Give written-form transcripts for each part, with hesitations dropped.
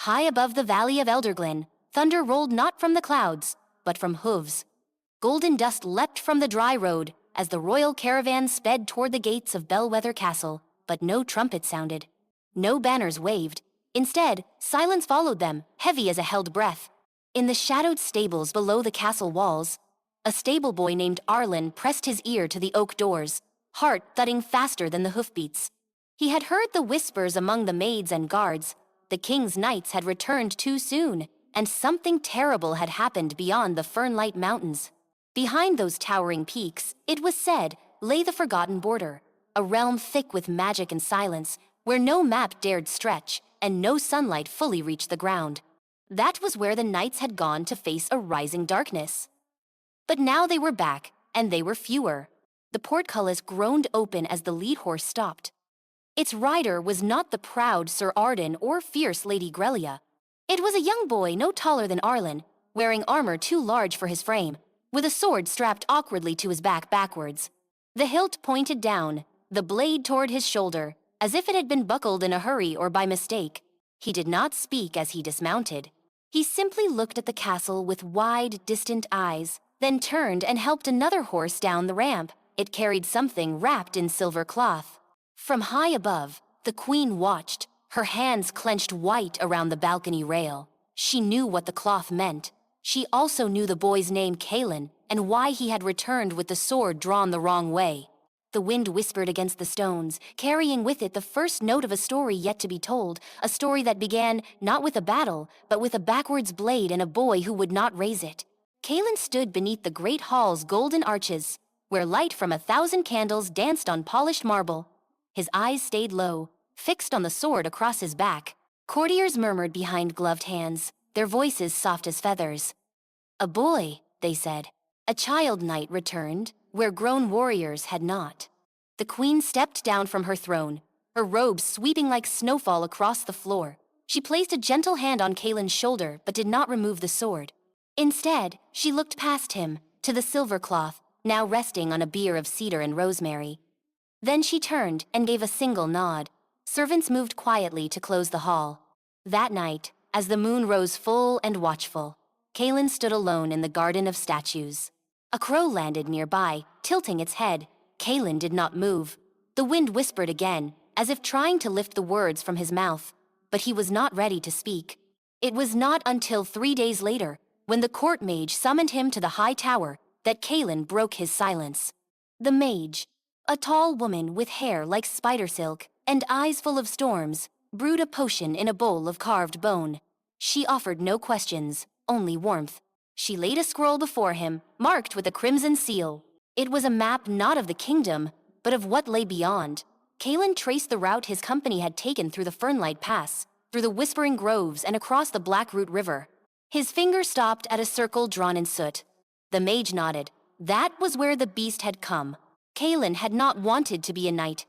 High above the valley of Elderglen, thunder rolled not from the clouds, but from hooves. Golden dust leapt from the dry road as the royal caravan sped toward the gates of Bellwether Castle, but no trumpet sounded. No banners waved. Instead, silence followed them, heavy as a held breath. In the shadowed stables below the castle walls, a stable boy named Arlen pressed his ear to the oak doors, heart thudding faster than the hoofbeats. He had heard the whispers among the maids and guards. The king's knights had returned too soon, and something terrible had happened beyond the Fernlight Mountains. Behind those towering peaks, it was said, lay the forgotten border, a realm thick with magic and silence, where no map dared stretch, and no sunlight fully reached the ground. That was where the knights had gone to face a rising darkness. But now they were back, and they were fewer. The portcullis groaned open as the lead horse stopped. Its rider was not the proud Sir Arden or fierce Lady Grelia. It was a young boy no taller than Arlen, wearing armor too large for his frame, with a sword strapped awkwardly to his back backwards. The hilt pointed down, the blade toward his shoulder, as if it had been buckled in a hurry or by mistake. He did not speak as he dismounted. He simply looked at the castle with wide, distant eyes, then turned and helped another horse down the ramp. It carried something wrapped in silver cloth. From high above, the queen watched, her hands clenched white around the balcony rail. She knew what the cloth meant. She also knew the boy's name Kalen and why he had returned with the sword drawn the wrong way. The wind whispered against the stones, carrying with it the first note of a story yet to be told, a story that began not with a battle, but with a backwards blade and a boy who would not raise it. Kalen stood beneath the great hall's golden arches, where light from 1,000 candles danced on polished marble. His eyes stayed low, fixed on the sword across his back. Courtiers murmured behind gloved hands, their voices soft as feathers. "A boy," they said. A child knight returned, where grown warriors had not. The queen stepped down from her throne, her robes sweeping like snowfall across the floor. She placed a gentle hand on Kalen's shoulder but did not remove the sword. Instead, she looked past him, to the silver cloth, now resting on a bier of cedar and rosemary. Then she turned and gave a single nod. Servants moved quietly to close the hall. That night, as the moon rose full and watchful, Kalen stood alone in the garden of statues. A crow landed nearby, tilting its head. Kalen did not move. The wind whispered again, as if trying to lift the words from his mouth, but he was not ready to speak. It was not until 3 days later, when the court mage summoned him to the high tower, that Kalen broke his silence. The mage, a tall woman with hair like spider silk and eyes full of storms, brewed a potion in a bowl of carved bone. She offered no questions, only warmth. She laid a scroll before him, marked with a crimson seal. It was a map not of the kingdom, but of what lay beyond. Kalen traced the route his company had taken through the Fernlight Pass, through the Whispering Groves and across the Blackroot River. His finger stopped at a circle drawn in soot. The mage nodded. That was where the beast had come. Kalen had not wanted to be a knight.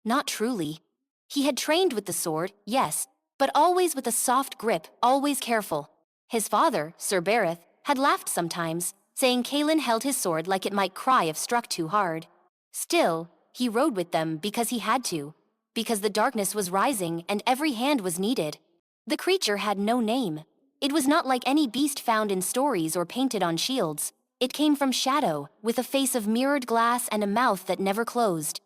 Not truly. He had trained with the sword, yes, but always with a soft grip, always careful. His father, Sir Bereth, had laughed sometimes, saying Kalen held his sword like it might cry if struck too hard. Still, he rode with them because he had to, because the darkness was rising and every hand was needed. The creature had no name. It was not like any beast found in stories or painted on shields. It came from shadow, with a face of mirrored glass and a mouth that never closed.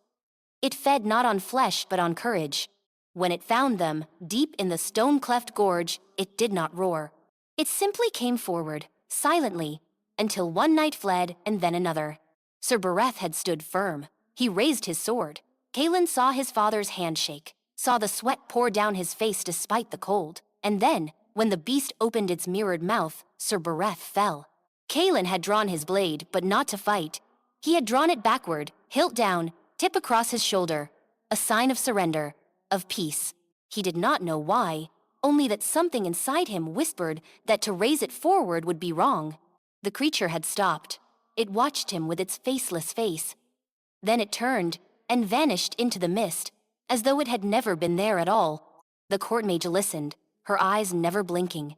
It fed not on flesh but on courage. When it found them, deep in the stone-cleft gorge, it did not roar. It simply came forward, silently, until one knight fled and then another. Sir Bereth had stood firm. He raised his sword. Kalen saw his father's hand shake, saw the sweat pour down his face despite the cold, and then, when the beast opened its mirrored mouth, Sir Bereth fell. Kalen had drawn his blade, but not to fight. He had drawn it backward, hilt down, tip across his shoulder, a sign of surrender, of peace. He did not know why, only that something inside him whispered that to raise it forward would be wrong. The creature had stopped. It watched him with its faceless face. Then it turned and vanished into the mist, as though it had never been there at all. The court mage listened, her eyes never blinking.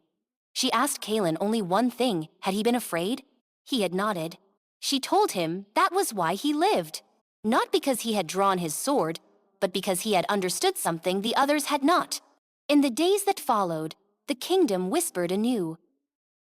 She asked Kalen only one thing: had he been afraid? He had nodded. She told him that was why he lived. Not because he had drawn his sword, but because he had understood something the others had not. In the days that followed, the kingdom whispered anew.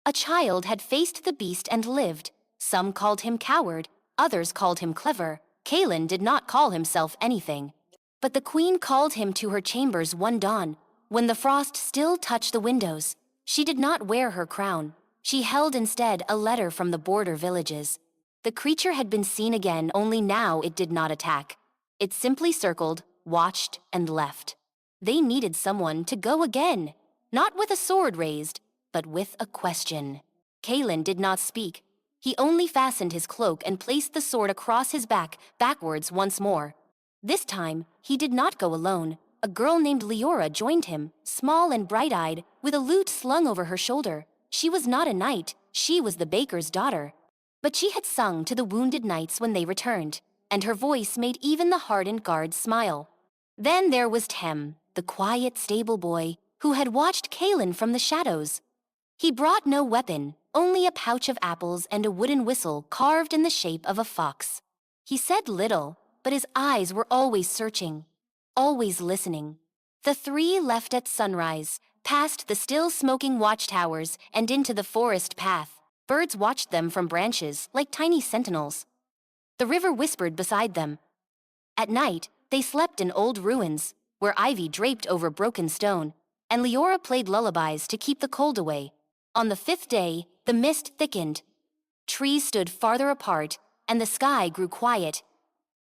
A child had faced the beast and lived. Some called him coward, others called him clever. Kaelin did not call himself anything. But the queen called him to her chambers one dawn, when the frost still touched the windows. She did not wear her crown. She held instead a letter from the border villages. The creature had been seen again, only now it did not attack. It simply circled, watched, and left. They needed someone to go again, not with a sword raised, but with a question. Kaelin did not speak. He only fastened his cloak and placed the sword across his back, backwards once more. This time, he did not go alone. A girl named Leora joined him, small and bright-eyed, with a lute slung over her shoulder. She was not a knight, she was the baker's daughter. But she had sung to the wounded knights when they returned, and her voice made even the hardened guards smile. Then there was Tem, the quiet stable boy, who had watched Kaelin from the shadows. He brought no weapon, only a pouch of apples and a wooden whistle carved in the shape of a fox. He said little, but his eyes were always searching, always listening. The three left at sunrise, past the still smoking watchtowers and into the forest path. Birds watched them from branches like tiny sentinels. The river whispered beside them. At night, they slept in old ruins, where ivy draped over broken stone, and Leora played lullabies to keep the cold away. On the fifth day, the mist thickened. Trees stood farther apart, and the sky grew quiet.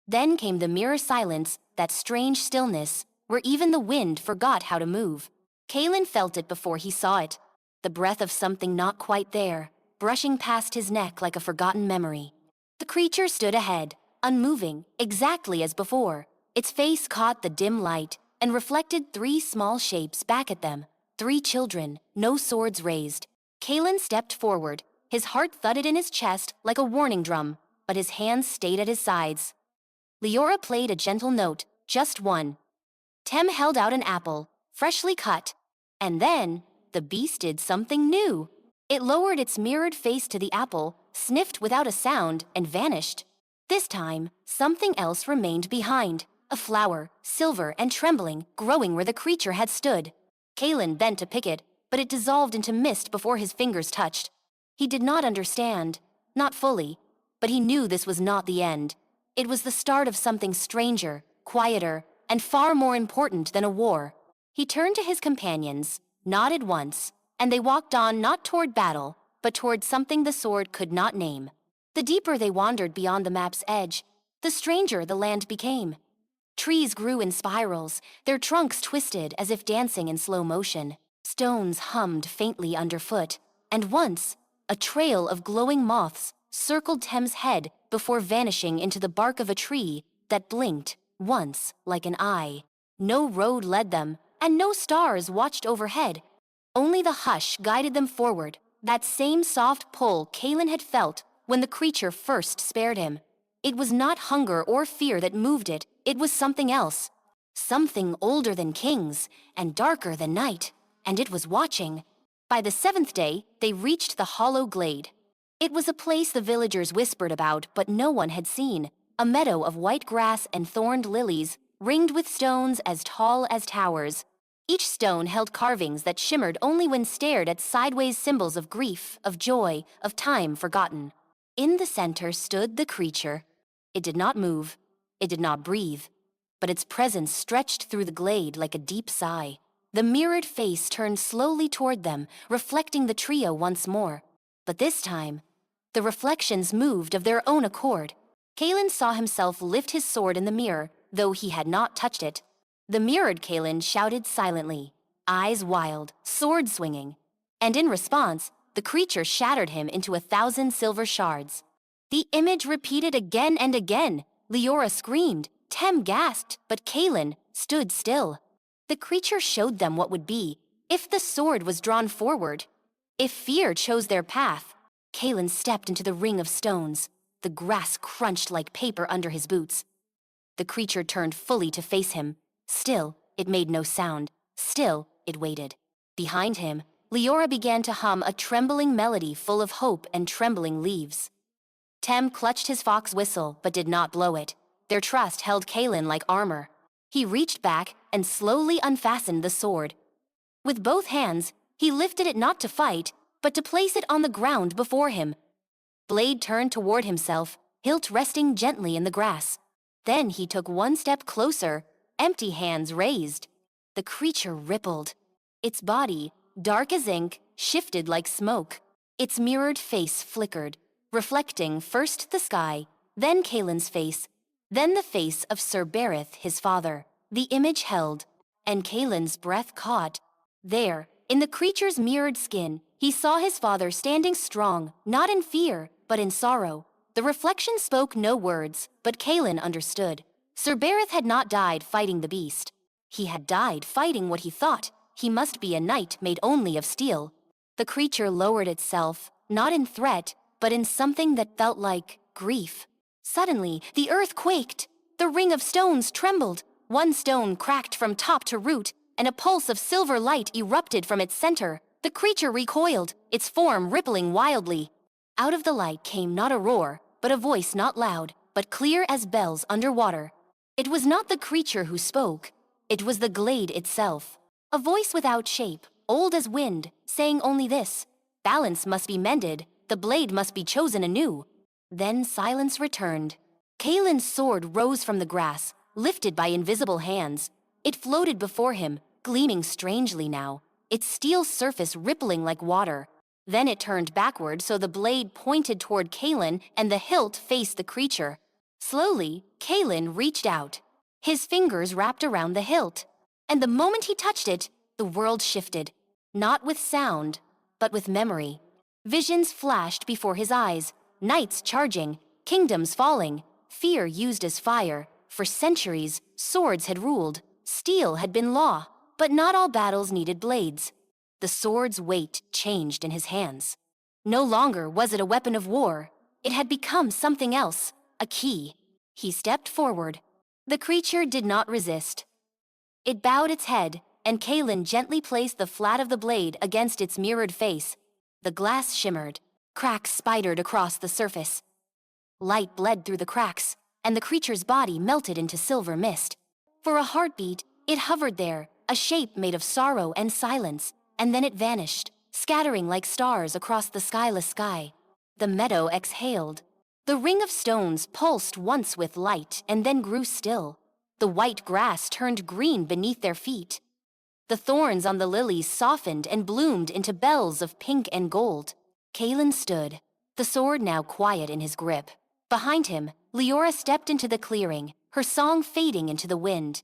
Then came the mirror silence, that strange stillness, where even the wind forgot how to move. Kaelin felt it before he saw it, the breath of something not quite there, brushing past his neck like a forgotten memory. The creature stood ahead, unmoving, exactly as before. Its face caught the dim light and reflected three small shapes back at them, three children, no swords raised. Kaelin stepped forward. His heart thudded in his chest like a warning drum, but his hands stayed at his sides. Leora played a gentle note, just one. Tem held out an apple, freshly cut, and then the beast did something new. It lowered its mirrored face to the apple, sniffed without a sound, and vanished. This time, something else remained behind, a flower, silver and trembling, growing where the creature had stood. Kaelin bent to pick it, but it dissolved into mist before his fingers touched. He did not understand, not fully, but he knew this was not the end. It was the start of something stranger, quieter, and far more important than a war. He turned to his companions, nodded once, and they walked on not toward battle, but toward something the sword could not name. The deeper they wandered beyond the map's edge, the stranger the land became. Trees grew in spirals, their trunks twisted as if dancing in slow motion. Stones hummed faintly underfoot, and once, a trail of glowing moths circled Tem's head before vanishing into the bark of a tree that blinked, once, like an eye. No road led them, and no stars watched overhead. Only the hush guided them forward, that same soft pull Kaelin had felt when the creature first spared him. It was not hunger or fear that moved it, it was something else. Something older than kings, and darker than night, and it was watching. By the seventh day, they reached the hollow glade. It was a place the villagers whispered about, but no one had seen. A meadow of white grass and thorned lilies, ringed with stones as tall as towers. Each stone held carvings that shimmered only when stared at, sideways symbols of grief, of joy, of time forgotten. In the center stood the creature. It did not move. It did not breathe. But its presence stretched through the glade like a deep sigh. The mirrored face turned slowly toward them, reflecting the trio once more. But this time, the reflections moved of their own accord. Kaelin saw himself lift his sword in the mirror, though he had not touched it. The mirrored Kaelin shouted silently, eyes wild, sword swinging. And in response, the creature shattered him into 1,000 silver shards. The image repeated again and again. Leora screamed, Tem gasped, but Kaelin stood still. The creature showed them what would be, if the sword was drawn forward. If fear chose their path. Kaelin stepped into the ring of stones. The grass crunched like paper under his boots. The creature turned fully to face him. Still, it made no sound. Still, it waited. Behind him, Leora began to hum a trembling melody full of hope and trembling leaves. Tem clutched his fox whistle, but did not blow it. Their trust held Kaelin like armor. He reached back and slowly unfastened the sword. With both hands, He lifted it not to fight, but to place it on the ground before him. Blade turned toward himself, hilt resting gently in the grass. Then he took one step closer, empty hands raised. The creature rippled. Its body, dark as ink, shifted like smoke. Its mirrored face flickered, reflecting first the sky, then Kaelin's face, then the face of Sir Berith, his father. The image held, and Kaelin's breath caught. There, in the creature's mirrored skin, he saw his father standing strong, not in fear, but in sorrow. The reflection spoke no words, but Kaelin understood. Sir Berith had not died fighting the beast. He had died fighting what he thought. He must be a knight made only of steel. The creature lowered itself, not in threat, but in something that felt like grief. Suddenly, the earth quaked. The ring of stones trembled. One stone cracked from top to root, and a pulse of silver light erupted from its center. The creature recoiled, its form rippling wildly. Out of the light came not a roar, but a voice not loud, but clear as bells underwater. It was not the creature who spoke. It was the glade itself. A voice without shape, old as wind, saying only this: balance must be mended, the blade must be chosen anew. Then silence returned. Kaelin's sword rose from the grass, lifted by invisible hands. It floated before him, gleaming strangely now, its steel surface rippling like water. Then it turned backward so the blade pointed toward Kaelin and the hilt faced the creature. Slowly, Kaelin reached out. His fingers wrapped around the hilt. And the moment he touched it, the world shifted. Not with sound, but with memory. Visions flashed before his eyes, knights charging, kingdoms falling, fear used as fire. For centuries, swords had ruled, steel had been law, but not all battles needed blades. The sword's weight changed in his hands. No longer was it a weapon of war. It had become something else, a key. He stepped forward. The creature did not resist. It bowed its head, and Kaelin gently placed the flat of the blade against its mirrored face. The glass shimmered. Cracks spidered across the surface. Light bled through the cracks, and the creature's body melted into silver mist. For a heartbeat, it hovered there, a shape made of sorrow and silence, and then it vanished, scattering like stars across the skyless sky. The meadow exhaled. The ring of stones pulsed once with light and then grew still. The white grass turned green beneath their feet. The thorns on the lilies softened and bloomed into bells of pink and gold. Kaelin stood, the sword now quiet in his grip. Behind him, Leora stepped into the clearing, her song fading into the wind.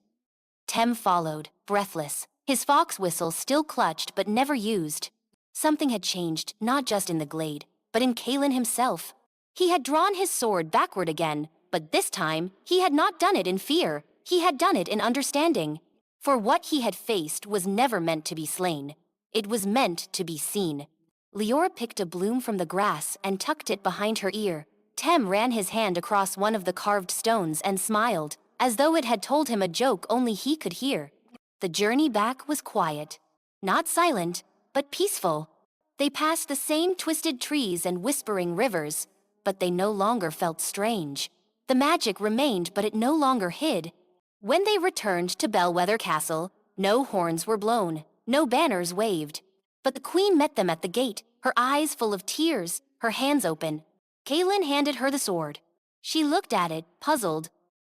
Tem followed, breathless, his fox whistle still clutched but never used. Something had changed, not just in the glade, but in Kaelin himself. He had drawn his sword backward again, but this time he had not done it in fear. He had done it in understanding. For what he had faced was never meant to be slain. It was meant to be seen. Leora picked a bloom from the grass and tucked it behind her ear. Tem ran his hand across one of the carved stones and smiled, as though it had told him a joke only he could hear. The journey back was quiet. Not silent, but peaceful. They passed the same twisted trees and whispering rivers, but they no longer felt strange. The magic remained, but it no longer hid. When they returned to Bellwether Castle, no horns were blown, no banners waved. But the queen met them at the gate, her eyes full of tears, her hands open. Kaelin handed her the sword. She looked at it, puzzled.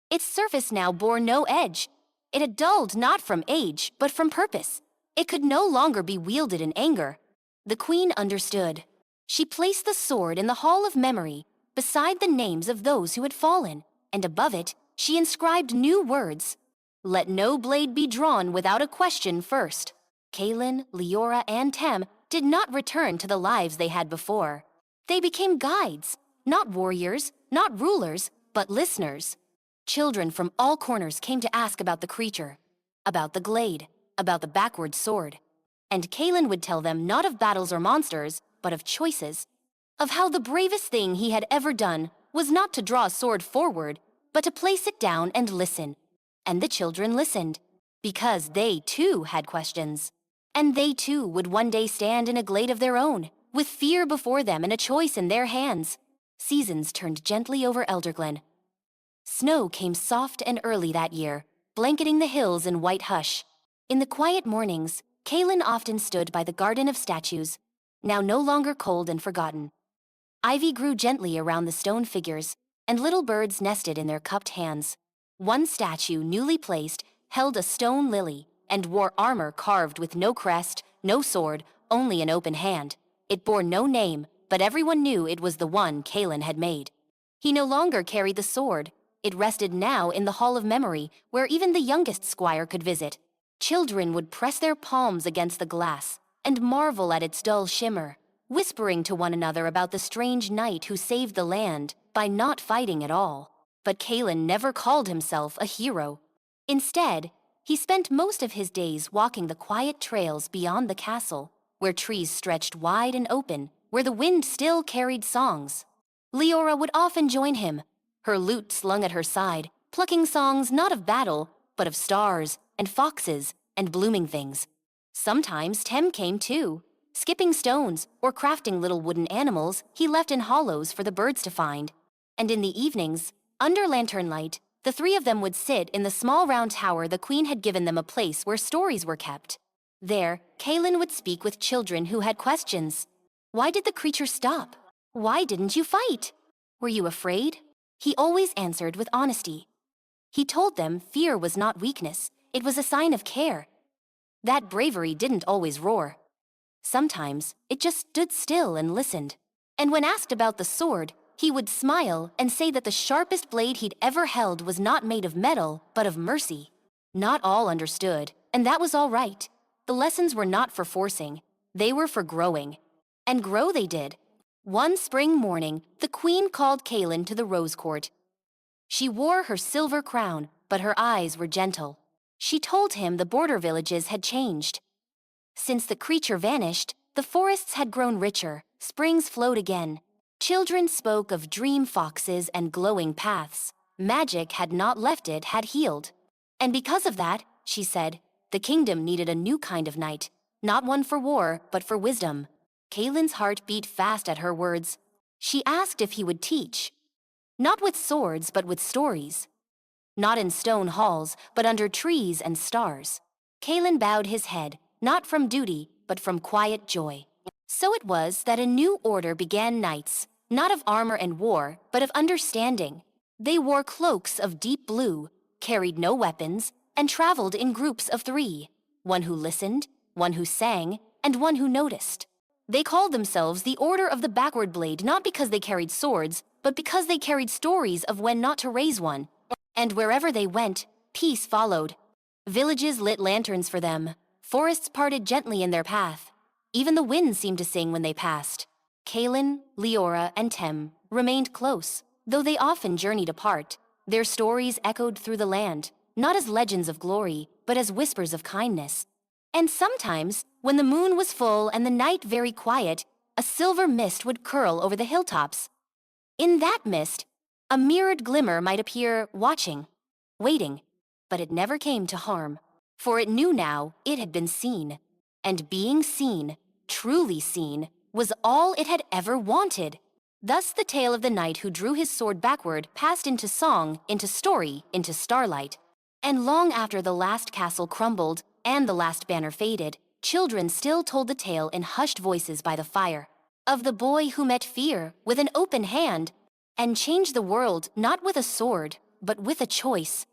Its surface now bore no edge. It had dulled not from age, but from purpose. It could no longer be wielded in anger. The queen understood. She placed the sword in the Hall of Memory, beside the names of those who had fallen, and above it, she inscribed new words. Let no blade be drawn without a question first. Kaelin, Leora, and Tem did not return to the lives they had before. They became guides, not warriors, not rulers, but listeners. Children from all corners came to ask about the creature, about the glade, about the backward sword. And Kaelin would tell them not of battles or monsters, but of choices. Of how the bravest thing he had ever done was not to draw a sword forward, but to place it down and listen. And the children listened, because they too had questions. And they too would one day stand in a glade of their own, with fear before them and a choice in their hands. Seasons turned gently over Elderglen. Snow came soft and early that year, blanketing the hills in white hush. In the quiet mornings, Kaelin often stood by the garden of statues, now no longer cold and forgotten. Ivy grew gently around the stone figures, and little birds nested in their cupped hands. One statue, newly placed, held a stone lily, and wore armor carved with no crest, no sword, only an open hand. It bore no name, but everyone knew it was the one Kaelin had made. He no longer carried the sword. It rested now in the Hall of Memory, where even the youngest squire could visit. Children would press their palms against the glass and marvel at its dull shimmer, whispering to one another about the strange knight who saved the land by not fighting at all. But Kaelin never called himself a hero. Instead, he spent most of his days walking the quiet trails beyond the castle, where trees stretched wide and open, where the wind still carried songs. Leora would often join him, her lute slung at her side, plucking songs not of battle, but of stars and foxes and blooming things. Sometimes Tem came too, skipping stones or crafting little wooden animals he left in hollows for the birds to find. And in the evenings, under lantern light, the three of them would sit in the small round tower the queen had given them, a place where stories were kept. There, Kaelin would speak with children who had questions. Why did the creature stop? Why didn't you fight? Were you afraid? He always answered with honesty. He told them fear was not weakness, it was a sign of care. That bravery didn't always roar. Sometimes it just stood still and listened. And when asked about the sword, he would smile and say that the sharpest blade he'd ever held was not made of metal, but of mercy. Not all understood, and that was all right. The lessons were not for forcing, they were for growing. And grow they did. One spring morning, the queen called Kaelin to the rose court. She wore her silver crown, but her eyes were gentle. She told him the border villages had changed. Since the creature vanished, the forests had grown richer, springs flowed again. Children spoke of dream foxes and glowing paths. Magic had not left, it had healed. And because of that, she said, the kingdom needed a new kind of knight, not one for war, but for wisdom. Kaelin's heart beat fast at her words. She asked if he would teach. Not with swords, but with stories. Not in stone halls, but under trees and stars. Kaelin bowed his head, not from duty, but from quiet joy. So it was that a new order began knights, not of armor and war, but of understanding. They wore cloaks of deep blue, carried no weapons, and traveled in groups of 3, one who listened, one who sang, and one who noticed. They called themselves the Order of the Backward Blade, not because they carried swords, but because they carried stories of when not to raise one. And wherever they went, peace followed. Villages lit lanterns for them, forests parted gently in their path. Even the wind seemed to sing when they passed. Kaelin, Leora, and Tem remained close, though they often journeyed apart. Their stories echoed through the land, not as legends of glory, but as whispers of kindness. And sometimes, when the moon was full and the night very quiet, a silver mist would curl over the hilltops. In that mist, a mirrored glimmer might appear, watching, waiting, but it never came to harm, for it knew now it had been seen. And being seen, truly seen, was all it had ever wanted. Thus the tale of the knight who drew his sword backward passed into song, into story, into starlight. And long after the last castle crumbled and the last banner faded, children still told the tale in hushed voices by the fire, of the boy who met fear with an open hand and changed the world not with a sword, but with a choice.